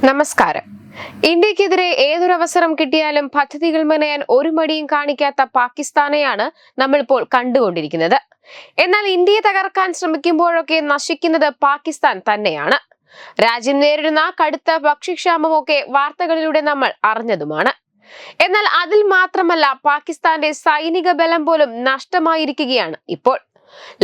നമസ്കാരം. ഇന്ത്യക്കെതിരെ ഏതൊരവസരം കിട്ടിയാലും പദ്ധതികൾ മെനയാൻ ഒരു മടിയും കാണിക്കാത്ത പാകിസ്ഥാനെയാണ് നമ്മളിപ്പോൾ കണ്ടുകൊണ്ടിരിക്കുന്നത്. എന്നാൽ ഇന്ത്യയെ തകർക്കാൻ ശ്രമിക്കുമ്പോഴൊക്കെ നശിക്കുന്നത് പാകിസ്ഥാൻ തന്നെയാണ്. രാജ്യം നേരിടുന്ന കടുത്ത ഭക്ഷ്യക്ഷാമമൊക്കെ വാർത്തകളിലൂടെ നമ്മൾ അറിഞ്ഞതുമാണ്. എന്നാൽ അതിൽ മാത്രമല്ല, പാകിസ്ഥാന്റെ സൈനിക ബലം പോലും നഷ്ടമായിരിക്കുകയാണ് ഇപ്പോൾ.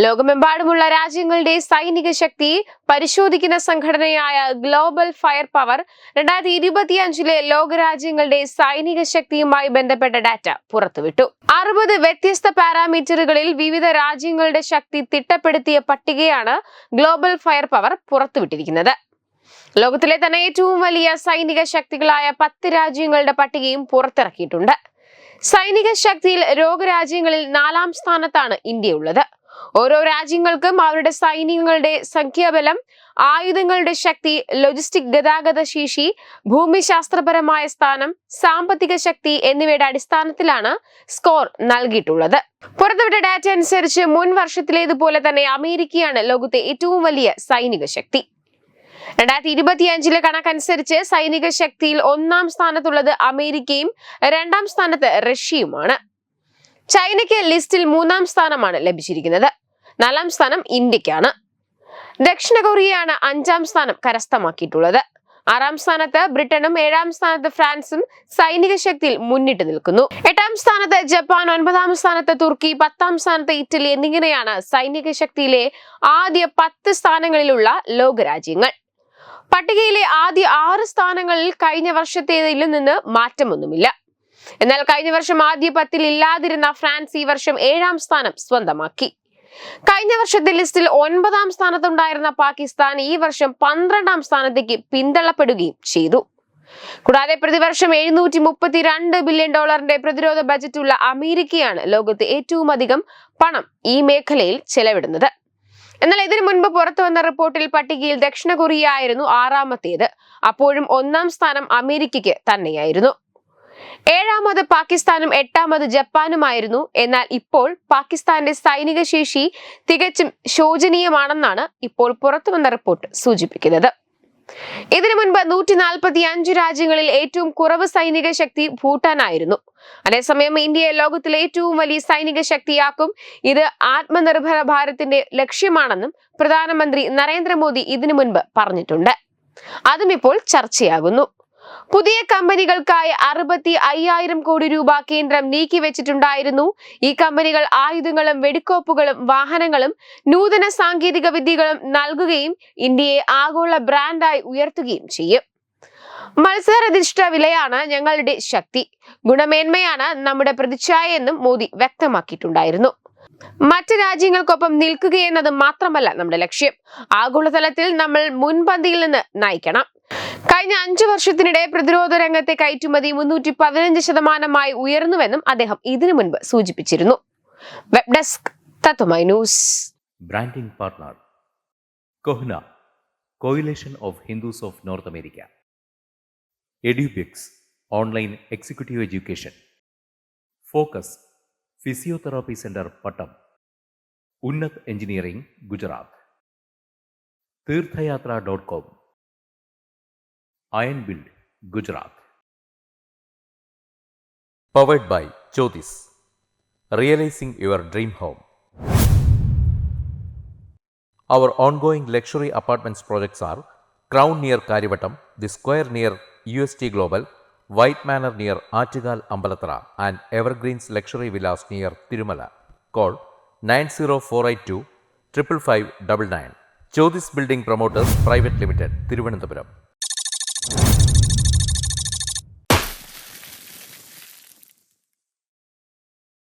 ലോകമെമ്പാടുമുള്ള രാജ്യങ്ങളുടെ സൈനിക ശക്തി പരിശോധിക്കുന്ന സംഘടനയായ ഗ്ലോബൽ ഫയർ പവർ 2025 ലോകരാജ്യങ്ങളുടെ സൈനിക ശക്തിയുമായി ബന്ധപ്പെട്ട ഡാറ്റ പുറത്തുവിട്ടു. 60 വ്യത്യസ്ത പാരാമീറ്ററുകളിൽ വിവിധ രാജ്യങ്ങളുടെ ശക്തി തിട്ടപ്പെടുത്തിയ പട്ടികയാണ് ഗ്ലോബൽ ഫയർ പവർ പുറത്തുവിട്ടിരിക്കുന്നത്. ലോകത്തിലെ തന്നെ ഏറ്റവും വലിയ സൈനിക ശക്തികളായ 10 രാജ്യങ്ങളുടെ പട്ടികയും പുറത്തിറക്കിയിട്ടുണ്ട്. സൈനിക ശക്തിയിൽ ലോകരാജ്യങ്ങളിൽ 4ാം സ്ഥാനത്താണ് ഇന്ത്യയുള്ളത്. ഓരോ രാജ്യങ്ങൾക്കും അവരുടെ സൈന്യങ്ങളുടെ സംഖ്യാബലം, ആയുധങ്ങളുടെ ശക്തി, ലോജിസ്റ്റിക് ഗതാഗത ശേഷി, ഭൂമിശാസ്ത്രപരമായ സ്ഥാനം, സാമ്പത്തിക ശക്തി എന്നിവയുടെ അടിസ്ഥാനത്തിലാണ് സ്കോർ നൽകിയിട്ടുള്ളത്. പുറത്തുവിട്ട ഡാറ്റ അനുസരിച്ച് മുൻ വർഷത്തിലേതുപോലെ തന്നെ അമേരിക്കയാണ് ലോകത്തെ ഏറ്റവും വലിയ സൈനിക ശക്തി. 2025 കണക്കനുസരിച്ച് സൈനിക ശക്തിയിൽ 1ാം സ്ഥാനത്തുള്ളത് അമേരിക്കയും 2ാം സ്ഥാനത്ത് റഷ്യയുമാണ്. ചൈനയ്ക്ക് ലിസ്റ്റിൽ 3ാം സ്ഥാനമാണ് ലഭിച്ചിരിക്കുന്നത്. 4ാം സ്ഥാനം ഇന്ത്യക്കാണ്. ദക്ഷിണ കൊറിയയാണ് 5ാം സ്ഥാനം കരസ്ഥമാക്കിയിട്ടുള്ളത്. 6ാം സ്ഥാനത്ത് ബ്രിട്ടനും 7ാം സ്ഥാനത്ത് ഫ്രാൻസും സൈനിക ശക്തിയിൽ മുന്നിട്ട് നിൽക്കുന്നു. 8ാം സ്ഥാനത്ത് ജപ്പാൻ, 9ാം സ്ഥാനത്ത് തുർക്കി, 10ാം സ്ഥാനത്ത് ഇറ്റലി എന്നിങ്ങനെയാണ് സൈനിക ശക്തിയിലെ ആദ്യ 10 സ്ഥാനങ്ങളിലുള്ള ലോകരാജ്യങ്ങൾ. പട്ടികയിലെ ആദ്യ 6 സ്ഥാനങ്ങളിൽ കഴിഞ്ഞ വർഷത്തേതിൽ നിന്ന് മാറ്റമൊന്നുമില്ല. എന്നാൽ കഴിഞ്ഞ വർഷം ആദ്യ 10ൽ ഇല്ലാതിരുന്ന ഫ്രാൻസ് ഈ വർഷം 7ാം സ്ഥാനം സ്വന്തമാക്കി. കഴിഞ്ഞ വർഷത്തെ ലിസ്റ്റിൽ 9ാം സ്ഥാനത്തുണ്ടായിരുന്ന പാകിസ്ഥാൻ ഈ വർഷം 12ാം സ്ഥാനത്തേക്ക് പിന്തള്ളപ്പെടുകയും ചെയ്തു. കൂടാതെ പ്രതിവർഷം $732 ബില്യൺ പ്രതിരോധ ബജറ്റുള്ള അമേരിക്കയാണ് ലോകത്തെ ഏറ്റവും അധികം പണം ഈ മേഖലയിൽ ചെലവിടുന്നത്. എന്നാൽ ഇതിനു മുൻപ് പുറത്തു വന്ന റിപ്പോർട്ടിൽ പട്ടികയിൽ ദക്ഷിണ കൊറിയ ആയിരുന്നു 6ാമത്തേത്. അപ്പോഴും 1ാം സ്ഥാനം അമേരിക്കയ്ക്ക് തന്നെയായിരുന്നു. 7ാമത് പാകിസ്ഥാനും 8ാമത് ജപ്പാനുമായിരുന്നു. എന്നാൽ ഇപ്പോൾ പാകിസ്ഥാന്റെ സൈനിക ശേഷി തികച്ചും ശോചനീയമാണെന്നാണ് ഇപ്പോൾ പുറത്തുവന്ന റിപ്പോർട്ട് സൂചിപ്പിക്കുന്നത്. ഇതിനു മുൻപ് 145 രാജ്യങ്ങളിൽ ഏറ്റവും കുറവ് സൈനിക ശക്തി ഭൂട്ടാനായിരുന്നു. അതേസമയം ഇന്ത്യയെ ലോകത്തിലെ ഏറ്റവും വലിയ സൈനിക ശക്തിയാക്കും. ഇത് ആത്മനിർഭര ഭാരത്തിന്റെ ലക്ഷ്യമാണെന്നും പ്രധാനമന്ത്രി നരേന്ദ്രമോദി ഇതിനു മുൻപ് പറഞ്ഞിട്ടുണ്ട്. അതും ഇപ്പോൾ ചർച്ചയാകുന്നു. പുതിയ കമ്പനികൾക്കായി 65,000 കോടി രൂപ കേന്ദ്രം നീക്കിവെച്ചിട്ടുണ്ടായിരുന്നു. ഈ കമ്പനികൾ ആയുധങ്ങളും വെടിക്കോപ്പുകളും വാഹനങ്ങളും നൂതന സാങ്കേതിക വിദ്യകളും നൽകുകയും ഇന്ത്യയെ ആഗോള ബ്രാൻഡായി ഉയർത്തുകയും ചെയ്യും. മത്സരാധിഷ്ഠിത വിലയാണ് ഞങ്ങളുടെ ശക്തി, ഗുണമേന്മയാണ് നമ്മുടെ പ്രതിച്ഛായ എന്നും മോദി വ്യക്തമാക്കിയിട്ടുണ്ടായിരുന്നു. മറ്റ് രാജ്യങ്ങൾക്കൊപ്പം നിൽക്കുകയെന്നത് മാത്രമല്ല നമ്മുടെ ലക്ഷ്യം. ആഗോളതലത്തിൽ നമ്മൾ മുൻപന്തിയിൽ നിന്ന് നയിക്കണം. കഴിഞ്ഞ 5 വർഷത്തിനിടെ പ്രതിരോധ രംഗത്തെ കയറ്റുമതി 315% ഉയർന്നുവെന്നും അദ്ദേഹം ഇതിനു മുൻപ് സൂചിപ്പിച്ചിരുന്നു. Web desk Tatwamayi news. Branding partner CoHNA, coalition of Hindus of North America. Edubix, online executive education. Focus, physiotherapy centre Pattom. Unnat engineering, Gujarat. തീർത്ഥയാത്ര.com, Iron Build, Gujarat. Powered by Jyotis, realizing your dream home. Our ongoing luxury apartments projects are Crown near Karivattam, The Square near UST Global, White Manor near Achigal Ambalatra, and Evergreens Luxury Villas near Tirumala. Call 90482 55599. Jyotis Building Promoters Private Limited, Thiruvananthapuram.